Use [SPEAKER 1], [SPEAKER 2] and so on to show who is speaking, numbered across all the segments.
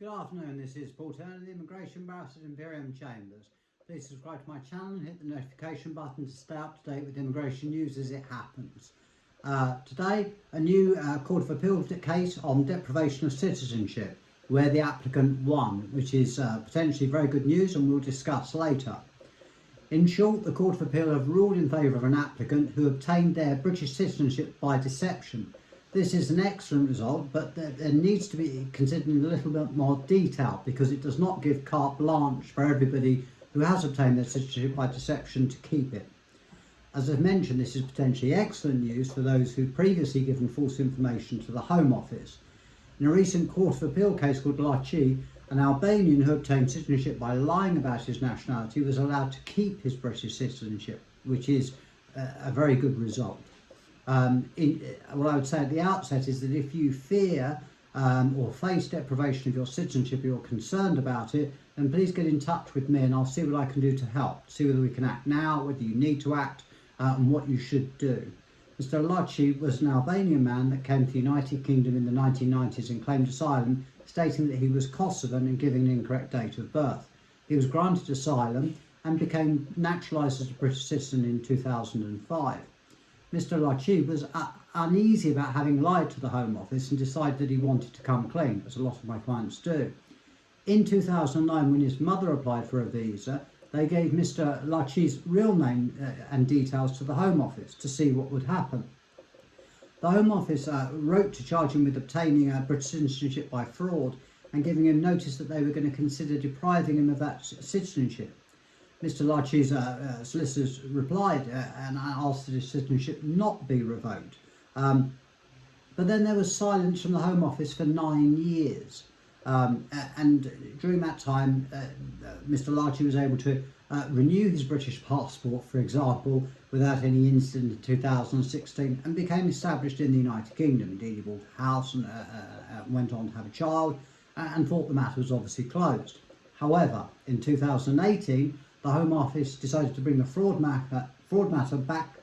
[SPEAKER 1] Good afternoon, this is Paul Turner, the Immigration Barrister at Imperium Chambers. Please subscribe to my channel and hit the notification button to stay up to date with immigration news as it happens. Today, a new Court of Appeal case on deprivation of citizenship, where the applicant won, which is potentially very good news and we'll discuss later. In short, the Court of Appeal have ruled in favour of an applicant who obtained their British citizenship by deception. This is an excellent result, but there needs to be considered in a little bit more detail because it does not give carte blanche for everybody who has obtained their citizenship by deception to keep it. As I've mentioned, this is potentially excellent news for those who previously given false information to the Home Office. In a recent Court of Appeal case called Laci, an Albanian who obtained citizenship by lying about his nationality was allowed to keep his British citizenship, which is a very good result. What I would say at the outset is that if you fear or face deprivation of your citizenship, or you're concerned about it, then please get in touch with me and I'll see what I can do to help. See whether we can act now, whether you need to act, and what you should do. Mr. Laci was an Albanian man that came to the United Kingdom in the 1990s and claimed asylum, stating that he was Kosovan and giving an incorrect date of birth. He was granted asylum and became naturalised as a British citizen in 2005. Mr. Laci was uneasy about having lied to the Home Office and decided that he wanted to come clean, as a lot of my clients do. In 2009, when his mother applied for a visa, they gave Mr. Laci's real name and details to the Home Office to see what would happen. The Home Office wrote to charge him with obtaining British citizenship by fraud and giving him notice that they were going to consider depriving him of that citizenship. Mr. Laci's solicitors replied and asked that his citizenship not be revoked. But then there was silence from the Home Office for 9 years. And during that time, Mr. Laci was able to renew his British passport, for example, without any incident in 2016 and became established in the United Kingdom. Indeed, he bought a house and went on to have a child and thought the matter was obviously closed. However, in 2018, the Home Office decided to bring the fraud matter back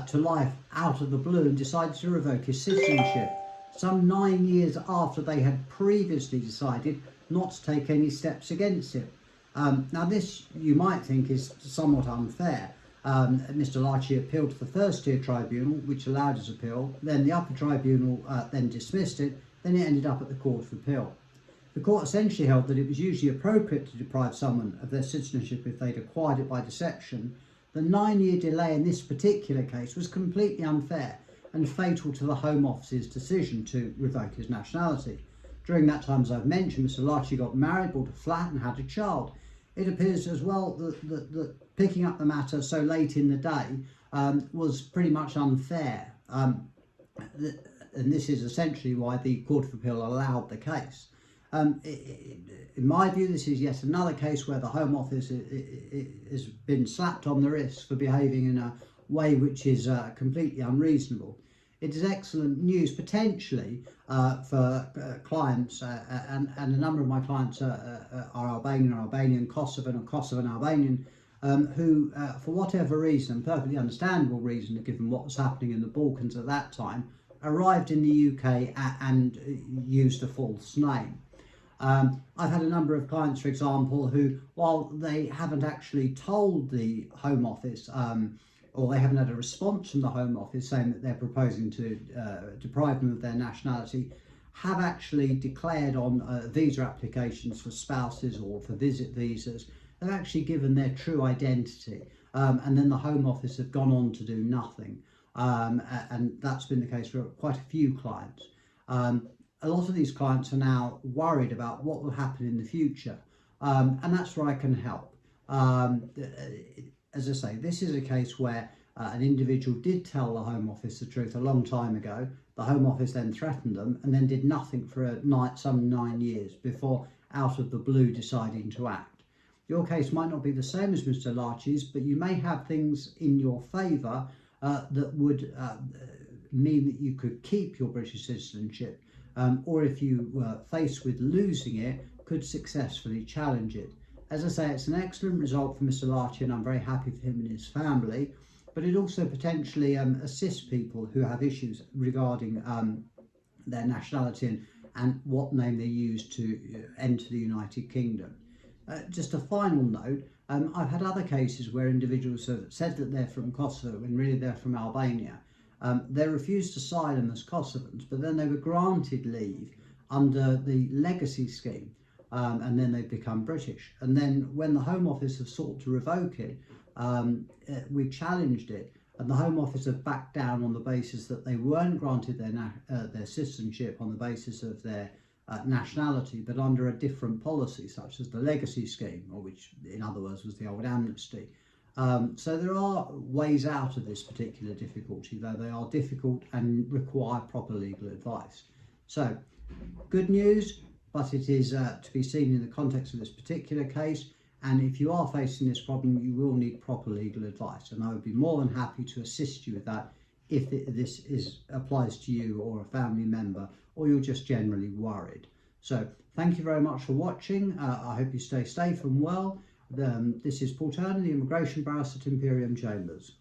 [SPEAKER 1] to life out of the blue and decided to revoke his citizenship, some 9 years after they had previously decided not to take any steps against it. Now this, you might think, is somewhat unfair. Mr. Laci appealed to the first tier tribunal, which allowed his appeal, then the upper tribunal then dismissed it, then it ended up at the Court of Appeal. The court essentially held that it was usually appropriate to deprive someone of their citizenship if they'd acquired it by deception. The 9-year delay in this particular case was completely unfair and fatal to the Home Office's decision to revoke his nationality. During that time, as I've mentioned, Mr. Laci got married, bought a flat and had a child. It appears as well that picking up the matter so late in the day was pretty much unfair. And this is essentially why the Court of Appeal allowed the case. In my view, this is yet another case where the Home Office has been slapped on the wrist for behaving in a way which is completely unreasonable. It is excellent news potentially for clients, and a number of my clients are Albanian, Kosovan or Kosovan Albanian, who for whatever reason, perfectly understandable reason given what was happening in the Balkans at that time, arrived in the UK and used a false name. I've had a number of clients, for example, who, while they haven't actually told the Home Office or they haven't had a response from the Home Office saying that they're proposing to deprive them of their nationality, have actually declared on visa applications for spouses or for visit visas, they've actually given their true identity, and then the Home Office have gone on to do nothing. And that's been the case for quite a few clients. A lot of these clients are now worried about what will happen in the future, and that's where I can help. As I say, this is a case where an individual did tell the Home Office the truth a long time ago. The Home Office then threatened them and then did nothing for some 9 years before, out of the blue, deciding to act. Your case might not be the same as Mr. Laci's, but you may have things in your favour that would mean that you could keep your British citizenship, or if you were faced with losing it, could successfully challenge it. As I say, it's an excellent result for Mr. Laci and I'm very happy for him and his family, but it also potentially assists people who have issues regarding their nationality and what name they use to enter the United Kingdom. Just a final note, I've had other cases where individuals have said that they're from Kosovo when really they're from Albania. They refused asylum as Kosovans, but then they were granted leave under the legacy scheme, and then they've become British. And then when the Home Office have sought to revoke it, we challenged it, and the Home Office have backed down on the basis that they weren't granted their citizenship on the basis of their nationality, but under a different policy, such as the legacy scheme, or which in other words was the old amnesty. So there are ways out of this particular difficulty, though they are difficult and require proper legal advice. So good news, but it is to be seen in the context of this particular case. And if you are facing this problem, you will need proper legal advice, and I would be more than happy to assist you with that if this applies to you or a family member, or you're just generally worried. So thank you very much for watching. I hope you stay safe and well. This is Paul Turner, the Immigration Barrister at Imperium Chambers.